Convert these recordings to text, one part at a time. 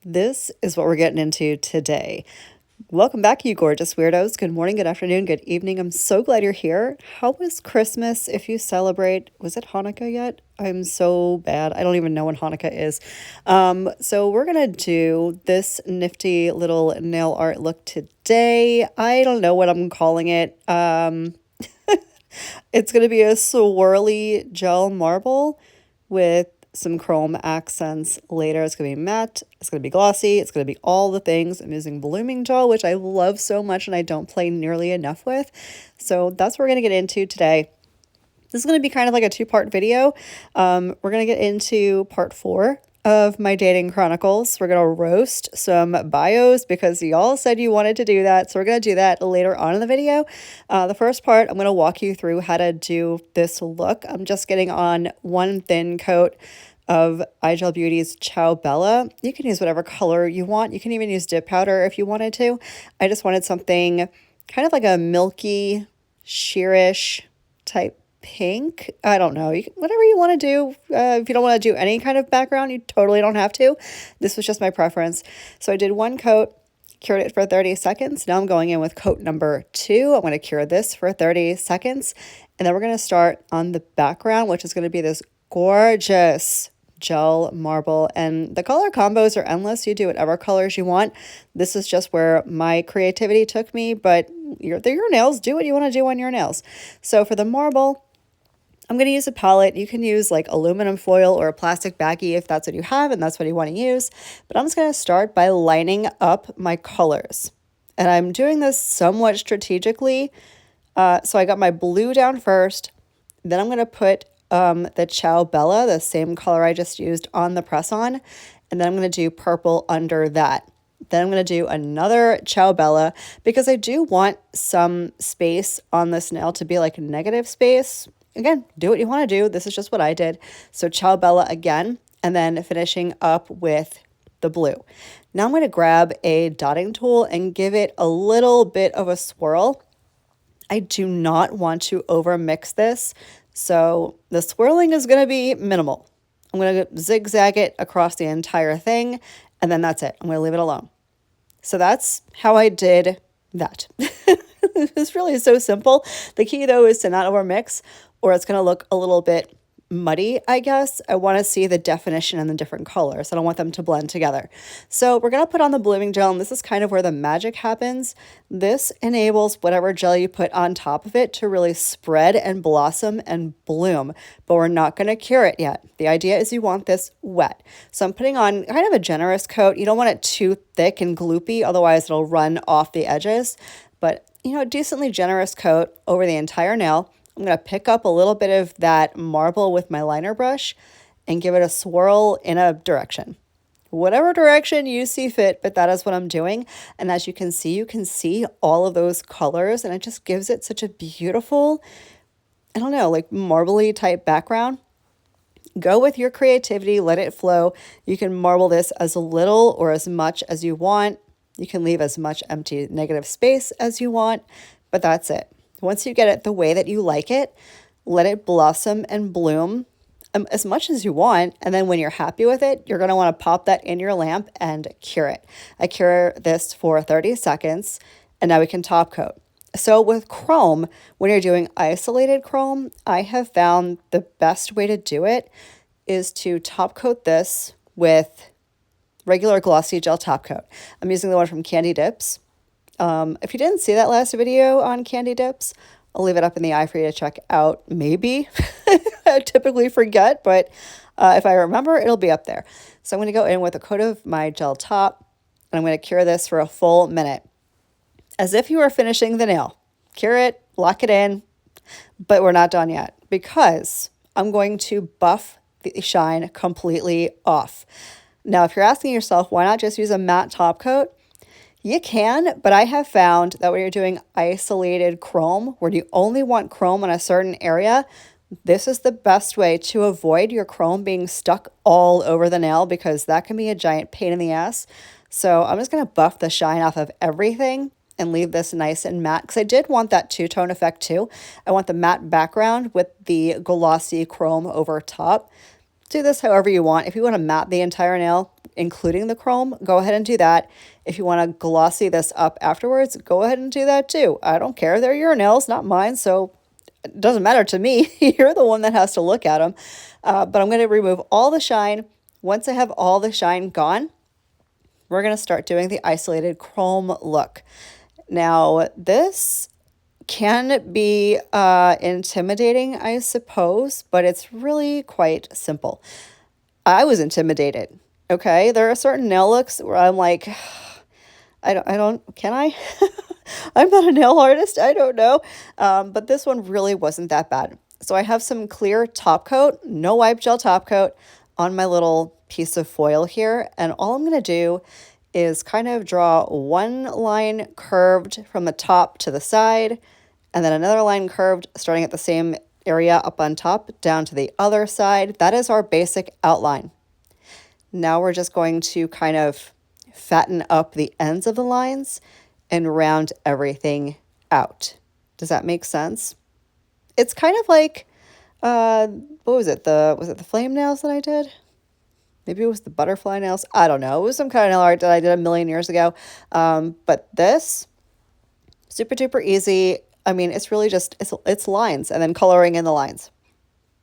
This is what we're getting into today. Welcome back, you gorgeous weirdos. Good morning, good afternoon, good evening. I'm so glad you're here. How was Christmas if you celebrate? Was it Hanukkah yet? I'm so bad. I don't even know when Hanukkah is. So we're gonna do this nifty little nail art look today. I don't know what I'm calling it. It's gonna be a swirly gel marble with some chrome accents later. It's going to be matte, it's going to be glossy, it's going to be all the things. I'm using blooming gel, which I love so much and I don't play nearly enough with. So that's what we're going to get into today. This is going to be kind of like a two-part video. We're going to get into part 4 of my dating chronicles. We're going to roast some bios because y'all said you wanted to do that. So we're going to do that later on in the video. The first part, I'm going to walk you through how to do this look. I'm just getting on one thin coat of iGel Beauty's Ciao Bella. You can use whatever color you want. You can even use dip powder if you wanted to. I just wanted something kind of like a milky, sheerish type pink. I don't know. Whatever you want to do. If you don't want to do any kind of background, you totally don't have to. This was just my preference. So I did one coat, cured it for 30 seconds. Now I'm going in with coat number 2. I'm going to cure this for 30 seconds. And then we're going to start on the background, which is going to be this gorgeous gel marble. And the color combos are endless. You do whatever colors you want. This is just where my creativity took me, but your nails. Do what you want to do on your nails. So for the marble, I'm going to use a palette. You can use like aluminum foil or a plastic baggie if that's what you have and that's what you want to use. But I'm just going to start by lining up my colors. And I'm doing this somewhat strategically. So I got my blue down first. Then I'm going to put the Ciao Bella, the same color I just used, on the press-on. And then I'm going to do purple under that. Then I'm going to do another Ciao Bella because I do want some space on this nail to be like negative space. Again, do what you want to do. This is just what I did. So Ciao Bella again, and then finishing up with the blue. Now I'm going to grab a dotting tool and give it a little bit of a swirl. I do not want to over mix this, so the swirling is going to be minimal. I'm going to zigzag it across the entire thing, and then that's it. I'm going to leave it alone. So that's how I did that. It's really so simple. The key, though, is to not over mix, or it's going to look a little bit muddy, I guess. I want to see the definition in the different colors. I don't want them to blend together. So we're going to put on the blooming gel, and this is kind of where the magic happens. This enables whatever gel you put on top of it to really spread and blossom and bloom, but we're not going to cure it yet. The idea is you want this wet. So I'm putting on kind of a generous coat. You don't want it too thick and gloopy, otherwise it'll run off the edges, but a decently generous coat over the entire nail. I'm going to pick up a little bit of that marble with my liner brush and give it a swirl in a direction. Whatever direction you see fit, but that is what I'm doing. And as you can see all of those colors, and it just gives it such a beautiful, I don't know, like marbly type background. Go with your creativity, let it flow. You can marble this as little or as much as you want. You can leave as much empty negative space as you want, but that's it. Once you get it the way that you like it, let it blossom and bloom as much as you want. And then when you're happy with it, you're going to want to pop that in your lamp and cure it. I cure this for 30 seconds, and now we can top coat. So with chrome, when you're doing isolated chrome, I have found the best way to do it is to top coat this with regular glossy gel top coat. I'm using the one from Candy Dips. If you didn't see that last video on Candy Dips, I'll leave it up in the eye for you to check out. Maybe. I typically forget, but if I remember, it'll be up there. So I'm going to go in with a coat of my gel top, and I'm going to cure this for a full minute. As if you were finishing the nail. Cure it, lock it in, but we're not done yet because I'm going to buff the shine completely off. Now, if you're asking yourself, why not just use a matte top coat? You can, but I have found that when you're doing isolated chrome, where you only want chrome on a certain area, this is the best way to avoid your chrome being stuck all over the nail because that can be a giant pain in the ass. So I'm just going to buff the shine off of everything and leave this nice and matte because I did want that two-tone effect too. I want the matte background with the glossy chrome over top do this however you want. If you want to matte the entire nail, including the chrome, go ahead and do that. If you want to glossy this up afterwards, go ahead and do that too. I don't care. They're your nails, not mine, so it doesn't matter to me. You're the one that has to look at them. But I'm going to remove all the shine. Once I have all the shine gone, we're going to start doing the isolated chrome look. Now, this can be intimidating, I suppose, but it's really quite simple. I was intimidated. Okay, there are certain nail looks where I'm like, can I? I'm not a nail artist. I don't know. But this one really wasn't that bad. So I have some clear top coat, no wipe gel top coat on my little piece of foil here. And all I'm going to do is kind of draw one line curved from the top to the side, and then another line curved starting at the same area up on top down to the other side. That is our basic outline. Now we're just going to kind of fatten up the ends of the lines and round everything out. Does that make sense? It's kind of like, what was it? Was it the flame nails that I did? Maybe it was the butterfly nails. I don't know. It was some kind of nail art that I did a million years ago. But this, super duper easy. I mean, it's really just, it's lines and then coloring in the lines.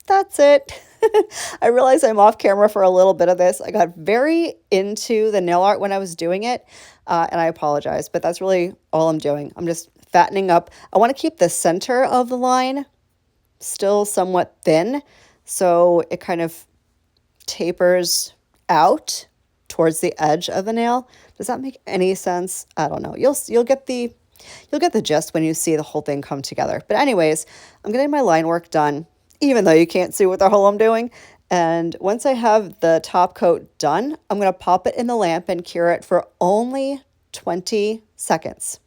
That's it. I realize I'm off camera for a little bit of this. I got very into the nail art when I was doing it, and I apologize, but that's really all I'm doing. I'm just fattening up. I want to keep the center of the line still somewhat thin, so it kind of tapers out towards the edge of the nail. Does that make any sense? I don't know. You'll get the gist when you see the whole thing come together. But anyways, I'm getting my line work done, even though you can't see what the hell I'm doing. And once I have the top coat done, I'm going to pop it in the lamp and cure it for only 20 seconds.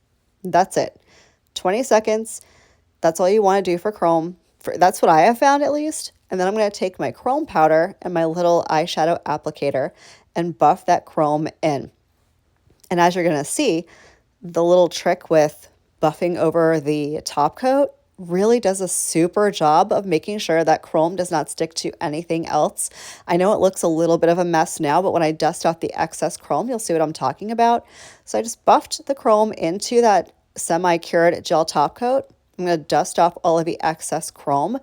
That's it. 20 seconds. That's all you want to do for chrome. That's what I have found, at least. And then I'm going to take my chrome powder and my little eyeshadow applicator and buff that chrome in. And as you're going to see, the little trick with buffing over the top coat really does a super job of making sure that chrome does not stick to anything else. I know it looks a little bit of a mess now, but when I dust off the excess chrome, you'll see what I'm talking about. So I just buffed the chrome into that semi-cured gel top coat. I'm going to dust off all of the excess chrome.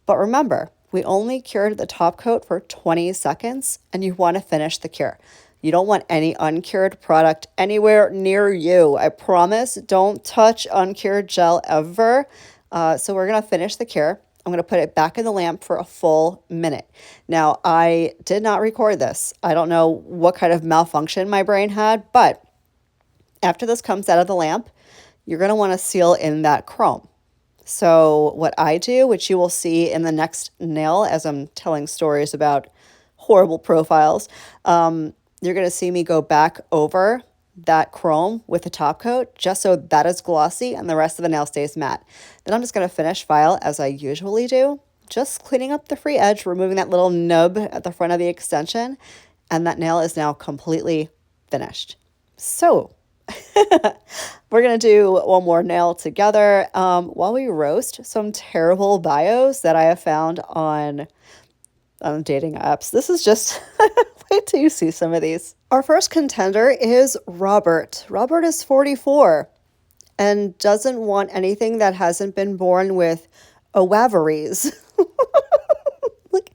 But remember, we only cured the top coat for 20 seconds, and you want to finish the cure. You don't want any uncured product anywhere near you. I promise, don't touch uncured gel ever. So we're going to finish the cure. I'm going to put it back in the lamp for a full minute. Now, I did not record this. I don't know what kind of malfunction my brain had, but after this comes out of the lamp, you're going to want to seal in that chrome. So what I do, which you will see in the next nail as I'm telling stories about horrible profiles, you're going to see me go back over that chrome with the top coat just so that is glossy and the rest of the nail stays matte. Then I'm just going to finish file as I usually do, just cleaning up the free edge, removing that little nub at the front of the extension, and that nail is now completely finished. So we're going to do one more nail together while we roast some terrible bios that I have found on dating apps. This is just, wait till you see some of these. Our first contender is Robert. Robert is 44 and doesn't want anything that hasn't been born with ovaries. Like,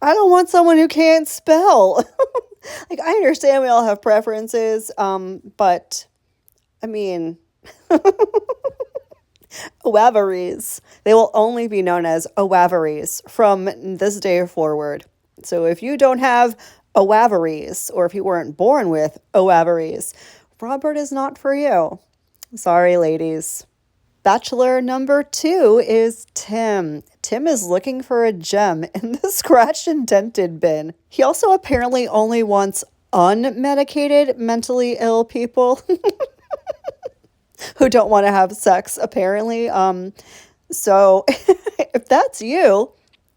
I don't want someone who can't spell. Like, I understand we all have preferences, but I mean, ovaries. They will only be known as ovaries from this day forward. So if you don't have ovaries, or if you weren't born with ovaries, Robert is not for you. Sorry, ladies. Bachelor number 2 is Tim. Tim is looking for a gem in the scratched and dented bin. He also apparently only wants unmedicated mentally ill people who don't want to have sex, apparently. So if that's you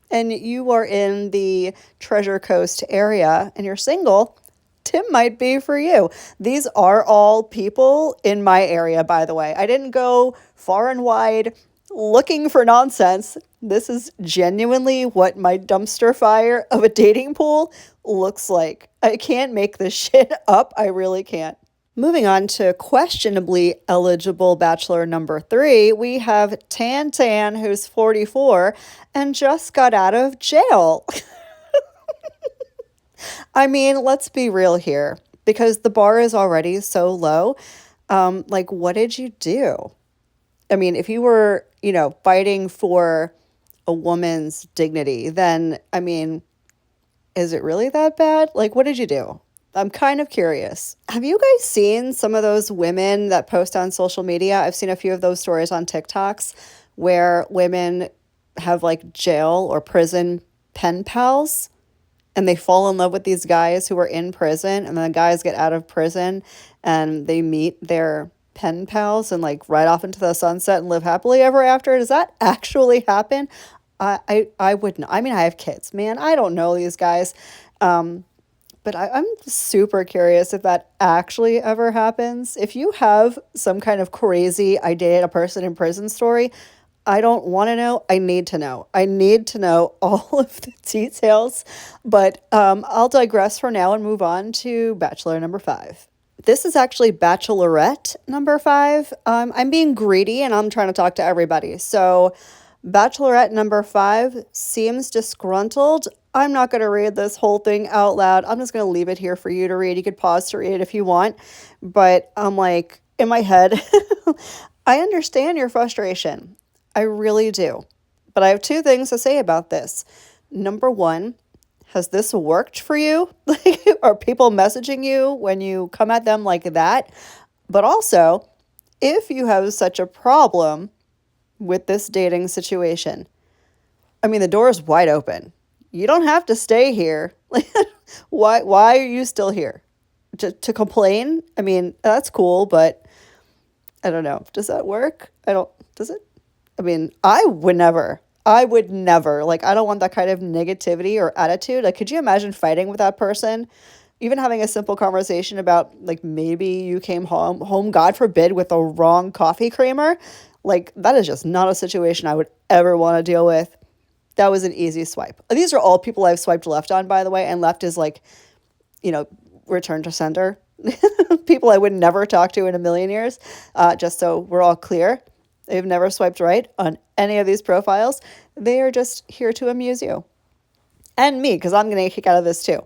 and you are in the Treasure Coast area and you're single, Tim might be for you. These are all people in my area, by the way. I didn't go far and wide looking for nonsense. This is genuinely what my dumpster fire of a dating pool looks like. I can't make this shit up. I really can't. Moving on to questionably eligible bachelor number 3, we have Tan Tan, who's 44 and just got out of jail. I mean, let's be real here because the bar is already so low. Like, what did you do? I mean, if you were, fighting for a woman's dignity, then, I mean, is it really that bad? Like, what did you do? I'm kind of curious. Have you guys seen some of those women that post on social media? I've seen a few of those stories on TikToks where women have like jail or prison pen pals and they fall in love with these guys who are in prison, and then the guys get out of prison and they meet their pen pals and like ride off into the sunset and live happily ever after. Does that actually happen? I wouldn't. I mean, I have kids, man. I don't know these guys. But I'm super curious if that actually ever happens. If you have some kind of crazy I dated a person in prison story, I don't want to know. I need to know. I need to know all of the details. But I'll digress for now and move on to Bachelor number 5. This is actually Bachelorette number 5. I'm being greedy and I'm trying to talk to everybody. So Bachelorette number 5 seems disgruntled. I'm not going to read this whole thing out loud. I'm just going to leave it here for you to read. You could pause to read it if you want. But I'm like, in my head, I understand your frustration. I really do. But I have 2 things to say about this. Number 1, has this worked for you? Like, are people messaging you when you come at them like that? But also, if you have such a problem with this dating situation, I mean, the door is wide open. You don't have to stay here. Why are you still here? To complain? I mean, that's cool, but I don't know. Does that work? Does it? I mean, I would never. Like, I don't want that kind of negativity or attitude. Like, could you imagine fighting with that person? Even having a simple conversation about, like, maybe you came home, God forbid, with the wrong coffee creamer. Like, that is just not a situation I would ever want to deal with. That was an easy swipe. These are all people I've swiped left on, by the way, and left is like, return to sender. People I would never talk to in a million years, just so we're all clear. They've never swiped right on any of these profiles. They are just here to amuse you. And me, because I'm going to get a kick out of this too.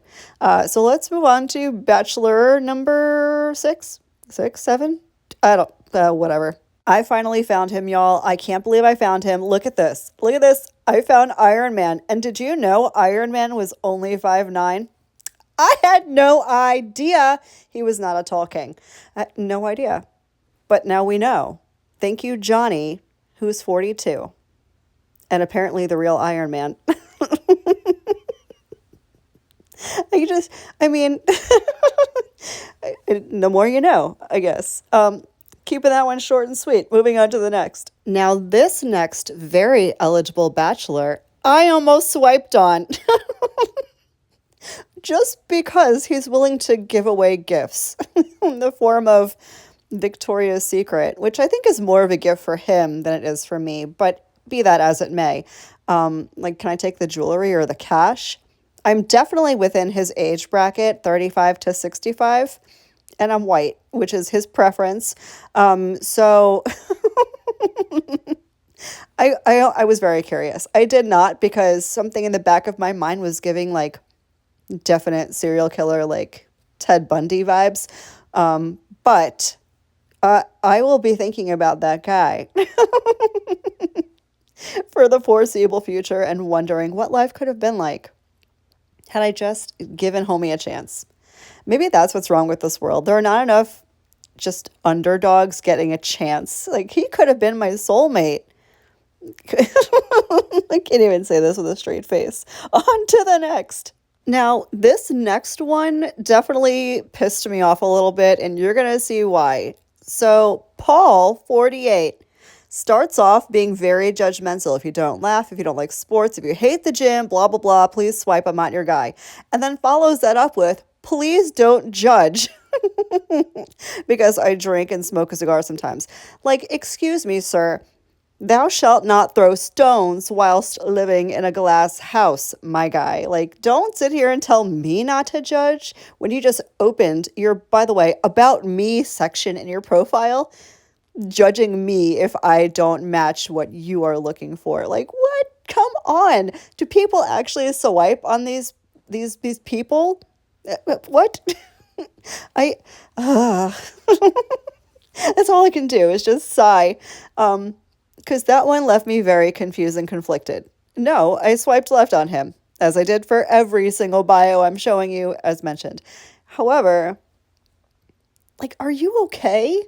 So let's move on to Bachelor number 6, 7. I don't, whatever. I finally found him, y'all. I can't believe I found him. Look at this. Look at this. I found Iron Man. And did you know Iron Man was only 5'9"? I had no idea he was not a tall king. I had no idea. But now we know. Thank you, Johnny, who's 42. And apparently the real Iron Man. No more you know, I guess. Keeping that one short and sweet. Moving on to the next. Now, this next very eligible bachelor, I almost swiped on. Just because he's willing to give away gifts in the form of Victoria's Secret, which I think is more of a gift for him than it is for me, but be that as it may. Like, can I take the jewelry or the cash? I'm definitely within his age bracket, 35 to 65, and I'm white, which is his preference. So I was very curious. I did not, because something in the back of my mind was giving like definite serial killer, like Ted Bundy vibes. But I will be thinking about that guy for the foreseeable future and wondering what life could have been like had I just given homie a chance. Maybe that's what's wrong with this world. There are not enough just underdogs getting a chance. Like, he could have been my soulmate. I can't even say this with a straight face. On to the next. Now, this next one definitely pissed me off a little bit, and you're going to see why. So, Paul, 48, starts off being very judgmental. If you don't laugh, if you don't like sports, if you hate the gym, blah, blah, blah, please swipe, I'm not your guy. And then follows that up with, please don't judge. Because I drink and smoke a cigar sometimes. Like, excuse me, sir. Thou shalt not throw stones whilst living in a glass house, my guy. Like, don't sit here and tell me not to judge when you just opened your, by the way, about me section in your profile, judging me if I don't match what you are looking for. Like, what? Come on. Do people actually swipe on these people? What? I That's all I can do is just sigh. Because that one left me very confused and conflicted. No, I swiped left on him, as I did for every single bio I'm showing you, as mentioned. However, like, are you okay?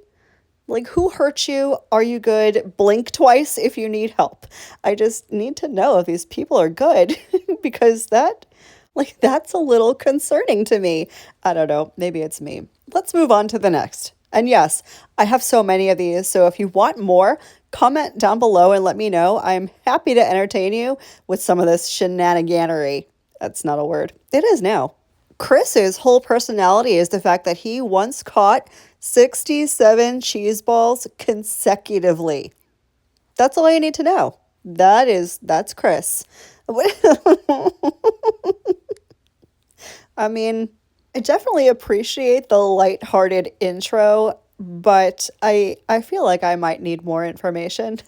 Like, who hurt you? Are you good? Blink twice if you need help. I just need to know if these people are good because that's a little concerning to me. I don't know. Maybe it's me. Let's move on to the next. And yes, I have so many of these. So if you want more, comment down below and let me know. I'm happy to entertain you with some of this shenaniganery. That's not a word. It is now. Chris's whole personality is the fact that he once caught 67 cheese balls consecutively. That's all you need to know. That's Chris. I mean, I definitely appreciate the lighthearted intro, but I feel like I might need more information.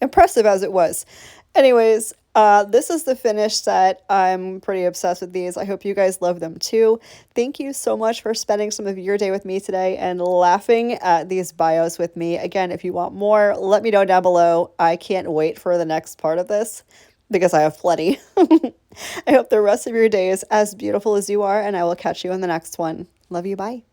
Impressive as it was. Anyways, this is the finished set. I'm pretty obsessed with these. I hope you guys love them too. Thank you so much for spending some of your day with me today and laughing at these bios with me. Again, if you want more, let me know down below. I can't wait for the next part of this because I have plenty. I hope the rest of your day is as beautiful as you are, and I will catch you in the next one. Love you. Bye.